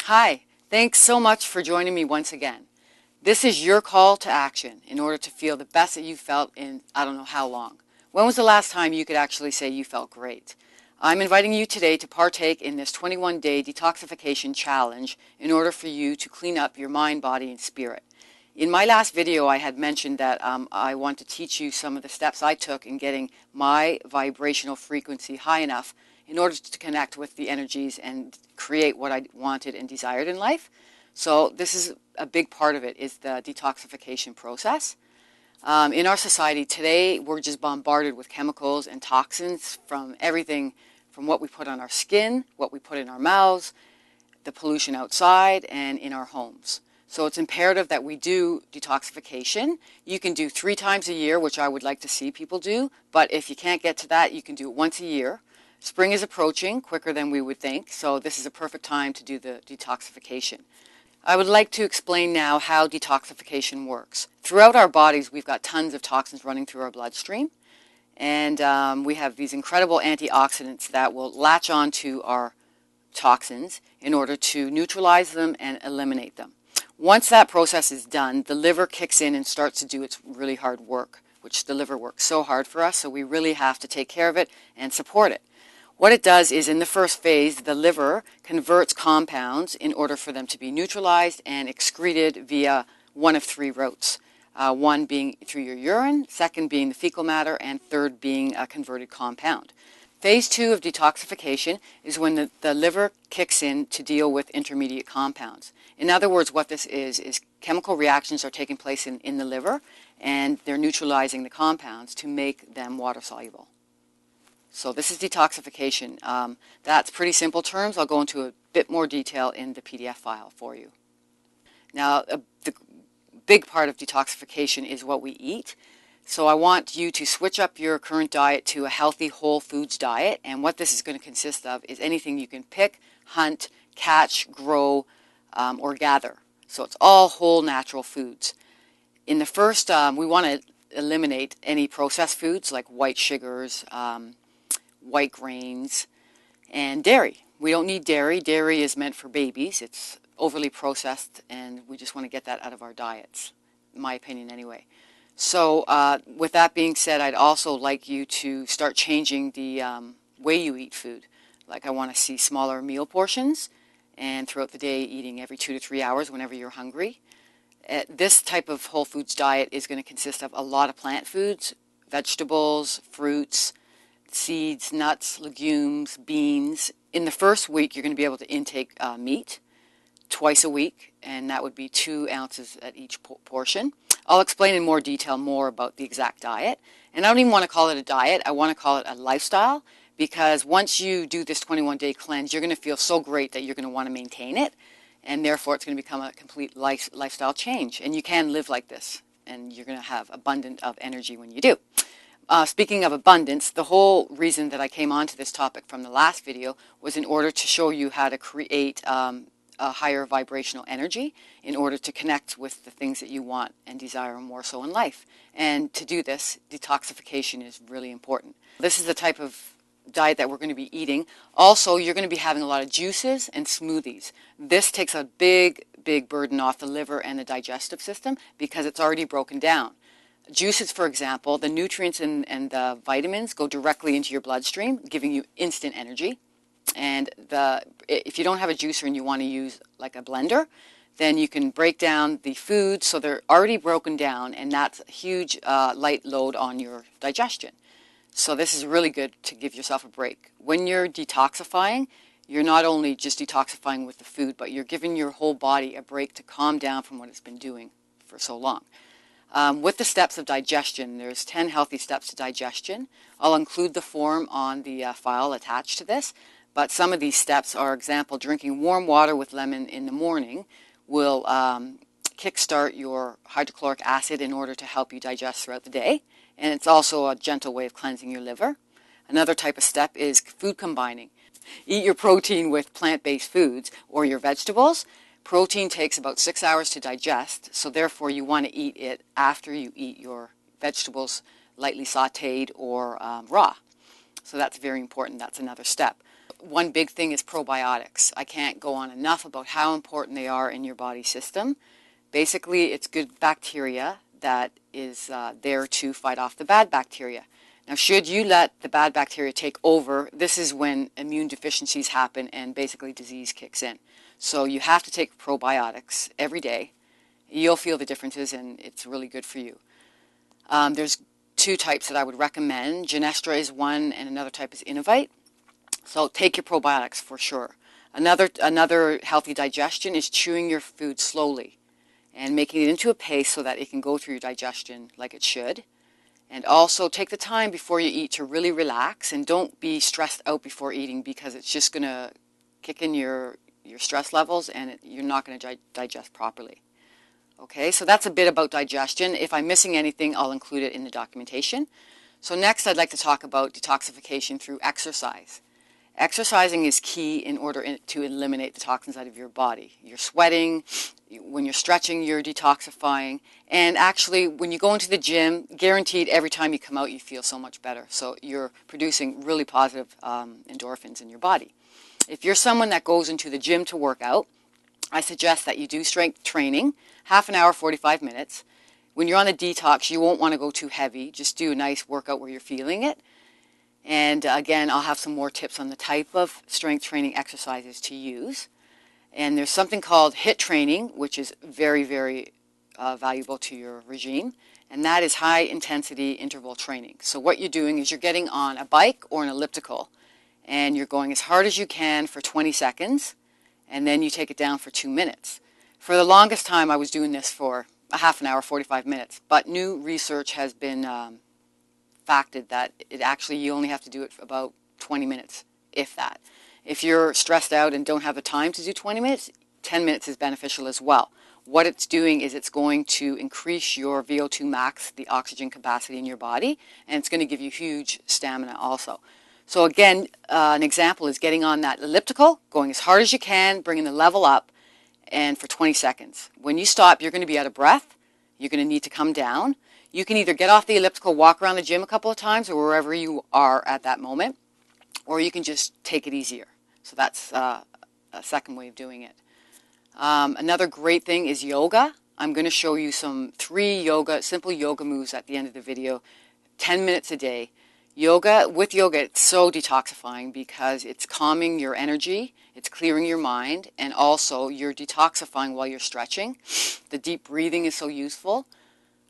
Hi, thanks so much for joining me once again. This is your call to action in order to feel the best that you felt in I don't know how long. When was the last time you could actually say you felt great? I'm inviting you today to partake in this 21-day detoxification challenge in order for you to clean up your mind, body, and spirit. In my last video, I had mentioned that I want to teach you some of the steps I took in getting my vibrational frequency high enough in order to connect with the energies and create what I wanted and desired in life. So this is a big part of it, is the detoxification process. In our society today, we're just bombarded with chemicals and toxins from everything from what we put on our skin, what we put in our mouths, the pollution outside, and in our homes. So it's imperative that we do detoxification. You can do 3 times a year, which I would like to see people do, but if you can't get to that, you can do it once a year. Spring is approaching quicker than we would think, so this is a perfect time to do the detoxification. I would like to explain now how detoxification works. Throughout our bodies, we've got tons of toxins running through our bloodstream, and we have these incredible antioxidants that will latch onto our toxins in order to neutralize them and eliminate them. Once that process is done, the liver kicks in and starts to do its really hard work, which the liver works so hard for us, so we really have to take care of it and support it. What it does is, in the first phase, the liver converts compounds in order for them to be neutralized and excreted via one of 3 routes. One being through your urine, second being the fecal matter, and third being a converted compound. Phase 2 of detoxification is when the liver kicks in to deal with intermediate compounds. In other words, what this is chemical reactions are taking place in the liver, and they're neutralizing the compounds to make them water-soluble. So this is detoxification. That's pretty simple terms. I'll go into a bit more detail in the PDF file for you. Now, the big part of detoxification is what we eat. So I want you to switch up your current diet to a healthy whole foods diet. And what this is going to consist of is anything you can pick, hunt, catch, grow, or gather. So it's all whole natural foods. In the first, we want to eliminate any processed foods like white sugars, white grains, and dairy. We don't need dairy. Dairy is meant for babies. It's overly processed, and we just want to get that out of our diets, in my opinion anyway. So with that being said, I'd also like you to start changing the way you eat food. Like, I want to see smaller meal portions, and throughout the day eating every 2 to 3 hours whenever you're hungry. This type of whole foods diet is going to consist of a lot of plant foods, vegetables, fruits, seeds, nuts, legumes, beans. In the first week, you're going to be able to intake meat twice a week, and that would be 2 ounces at each portion. I'll explain in more detail more about the exact diet. And I don't even want to call it a diet. I want to call it a lifestyle, because once you do this 21-day cleanse, you're going to feel so great that you're going to want to maintain it, and therefore it's going to become a complete lifestyle change. And you can live like this, and you're going to have abundant of energy when you do. Speaking of abundance, the whole reason that I came onto this topic from the last video was in order to show you how to create a higher vibrational energy in order to connect with the things that you want and desire more so in life. And to do this, detoxification is really important. This is the type of diet that we're going to be eating. Also, you're going to be having a lot of juices and smoothies. This takes a big burden off the liver and the digestive system because it's already broken down. Juices, for example, the nutrients and the vitamins go directly into your bloodstream, giving you instant energy. And if you don't have a juicer and you want to use like a blender, then you can break down the foods so they're already broken down, and that's a huge light load on your digestion. So this is really good to give yourself a break. When you're detoxifying, you're not only just detoxifying with the food, but you're giving your whole body a break to calm down from what it's been doing for so long. With the steps of digestion, there's 10 healthy steps to digestion. I'll include the form on the file attached to this, but some of these steps are, example, drinking warm water with lemon in the morning will kickstart your hydrochloric acid in order to help you digest throughout the day, and it's also a gentle way of cleansing your liver. Another type of step is food combining. Eat your protein with plant-based foods or your vegetables. Protein takes about 6 hours to digest, so therefore you want to eat it after you eat your vegetables, lightly sautéed or raw. So that's very important. That's another step. one big thing is probiotics. I can't go on enough about how important they are in your body system. Basically, it's good bacteria that is there to fight off the bad bacteria. Now, should you let the bad bacteria take over, this is when immune deficiencies happen and basically disease kicks in. So you have to take probiotics every day. You'll feel the differences, and it's really good for you. There's two types that I would recommend. Genestra is one, and another type is Innovite. So take your probiotics for sure. Another healthy digestion is chewing your food slowly and making it into a paste so that it can go through your digestion like it should. And also take the time before you eat to really relax, and don't be stressed out before eating, because it's just going to kick in your stress levels, and you're not going to digest properly. Okay, so that's a bit about digestion. If I'm missing anything, I'll include it in the documentation. So next, I'd like to talk about detoxification through exercise. Exercising is key in order to eliminate the toxins out of your body. You're sweating, when you're stretching, you're detoxifying, and actually when you go into the gym, guaranteed every time you come out you feel so much better. So you're producing really positive endorphins in your body. If you're someone that goes into the gym to work out, I suggest that you do strength training, half an hour, 45 minutes. When you're on the detox, you won't want to go too heavy. Just do a nice workout where you're feeling it. And again, I'll have some more tips on the type of strength training exercises to use. And there's something called HIIT training, which is very, very valuable to your regime. And that is high intensity interval training. So what you're doing is you're getting on a bike or an elliptical, and you're going as hard as you can for 20 seconds, and then you take it down for 2 minutes. For the longest time, I was doing this for a half an hour, 45 minutes. But new research has been facted that you only have to do it for about 20 minutes, if that. If you're stressed out and don't have the time to do 20 minutes, 10 minutes is beneficial as well. What it's doing is it's going to increase your VO2 max, the oxygen capacity in your body, and it's going to give you huge stamina also. So again, an example is getting on that elliptical, going as hard as you can, bringing the level up, and for 20 seconds. When you stop, you're going to be out of breath. You're going to need to come down. You can either get off the elliptical, walk around the gym a couple of times, or wherever you are at that moment, or you can just take it easier. So that's a second way of doing it. Another great thing is yoga. I'm going to show you some simple yoga moves at the end of the video, 10 minutes a day. With yoga, it's so detoxifying because it's calming your energy, it's clearing your mind, and also you're detoxifying while you're stretching. The deep breathing is so useful.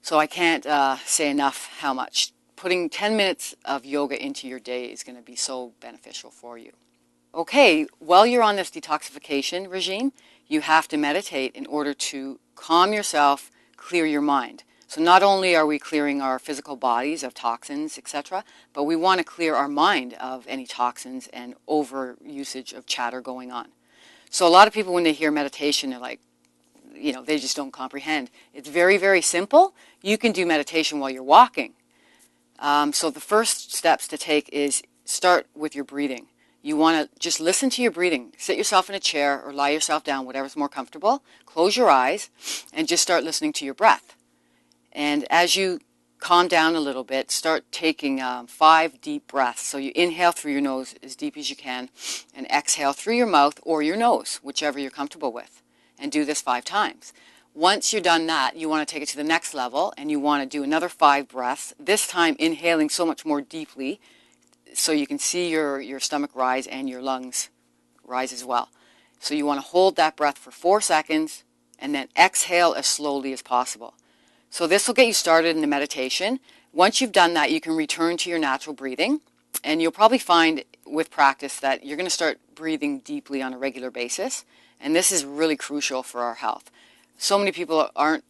So I can't say enough how much putting 10 minutes of yoga into your day is going to be so beneficial for you. Okay, while you're on this detoxification regime, you have to meditate in order to calm yourself, clear your mind. So not only are we clearing our physical bodies of toxins, etc., but we want to clear our mind of any toxins and over usage of chatter going on. So a lot of people, when they hear meditation, they're like, they just don't comprehend. It's very, very simple. You can do meditation while you're walking. So the first steps to take is start with your breathing. You want to just listen to your breathing. Sit yourself in a chair or lie yourself down, whatever's more comfortable. Close your eyes and just start listening to your breath. And as you calm down a little bit, start taking 5 deep breaths. So you inhale through your nose as deep as you can and exhale through your mouth or your nose, whichever you're comfortable with. And do this 5 times. Once you're done that, you want to take it to the next level, and you want to do another 5 breaths, this time inhaling so much more deeply so you can see your stomach rise and your lungs rise as well. So you want to hold that breath for 4 seconds and then exhale as slowly as possible. So this will get you started in the meditation. Once you've done that, you can return to your natural breathing, and you'll probably find with practice that you're going to start breathing deeply on a regular basis. And this is really crucial for our health. So many people aren't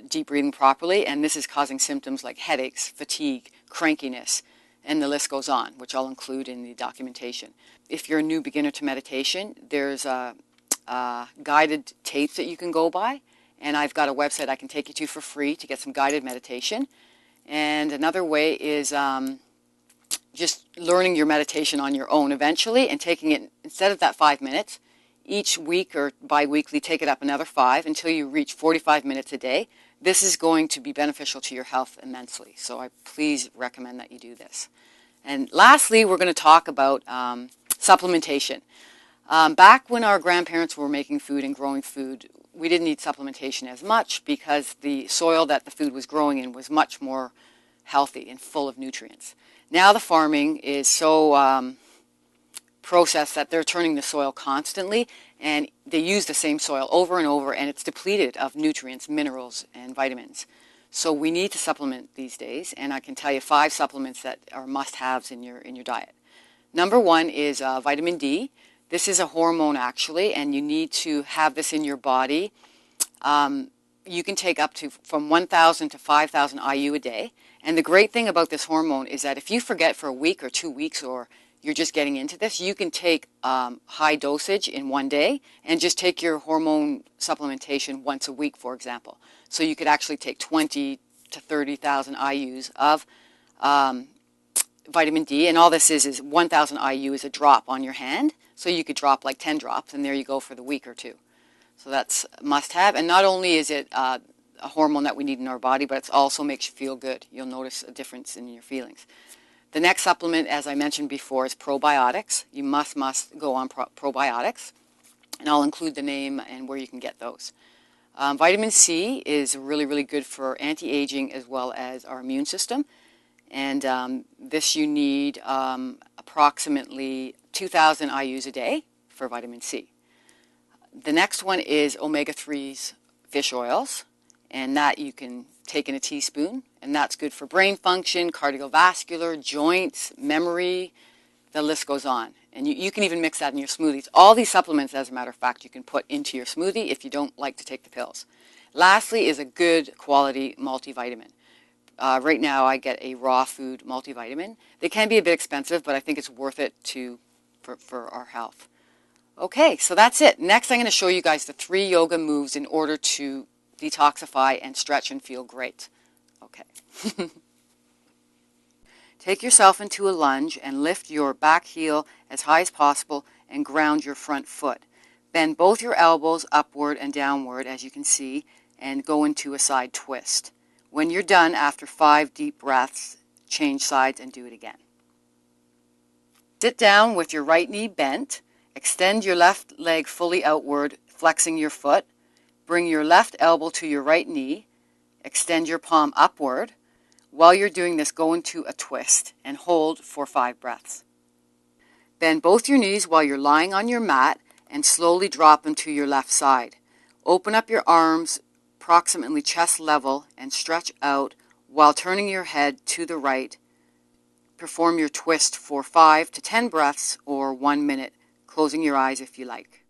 deep breathing properly, and this is causing symptoms like headaches, fatigue, crankiness, and the list goes on, which I'll include in the documentation. If you're a new beginner to meditation, there's guided tapes that you can go by, and I've got a website I can take you to for free to get some guided meditation. And another way is just learning your meditation on your own eventually and taking it, instead of that 5 minutes, each week or bi-weekly, take it up another 5 until you reach 45 minutes a day. This is going to be beneficial to your health immensely. So I please recommend that you do this. And lastly, we're going to talk about Supplementation. Back when our grandparents were making food and growing food, we didn't need supplementation as much because the soil that the food was growing in was much more healthy and full of nutrients. Now the farming is so processed that they're turning the soil constantly, and they use the same soil over and over, and it's depleted of nutrients, minerals, and vitamins. So we need to supplement these days, and I can tell you 5 supplements that are must-haves in your diet. Number 1 is vitamin D. This is a hormone actually, and you need to have this in your body. You can take up to from 1,000 to 5,000 IU a day. And the great thing about this hormone is that if you forget for a week or 2 weeks, or you're just getting into this, you can take high dosage in one day and just take your hormone supplementation once a week, for example. So you could actually take 20 to 30,000 IUs of vitamin D, and all this is 1,000 IU is a drop on your hand. So you could drop like 10 drops, and there you go for the week or 2. So that's must-have. And not only is it a hormone that we need in our body, but it also makes you feel good. You'll notice a difference in your feelings. The next supplement, as I mentioned before, is probiotics. You must go on probiotics, and I'll include the name and where you can get those. Vitamin C is really, really good for anti-aging as well as our immune system. And this you need approximately 2,000 IUs a day for vitamin C. The next one is omega-3s fish oils, and that you can take in a teaspoon, and that's good for brain function, cardiovascular, joints, memory, the list goes on. And you can even mix that in your smoothies. All these supplements, as a matter of fact, you can put into your smoothie if you don't like to take the pills. Lastly is a good quality multivitamin. Right now I get a raw food multivitamin. They can be a bit expensive, but I think it's worth it for our health. Okay, so that's it. Next I'm going to show you guys the 3 yoga moves in order to detoxify and stretch and feel great. Okay. Take yourself into a lunge and lift your back heel as high as possible and ground your front foot. Bend both your elbows upward and downward, as you can see, and go into a side twist. When you're done, after 5 deep breaths, change sides and do it again. Sit down with your right knee bent. Extend your left leg fully outward, flexing your foot. Bring your left elbow to your right knee. Extend your palm upward. While you're doing this, go into a twist and hold for 5 breaths. Bend both your knees while you're lying on your mat and slowly drop them to your left side. Open up your arms approximately chest level and stretch out while turning your head to the right. Perform your twist for 5 to 10 breaths or 1 minute, closing your eyes if you like.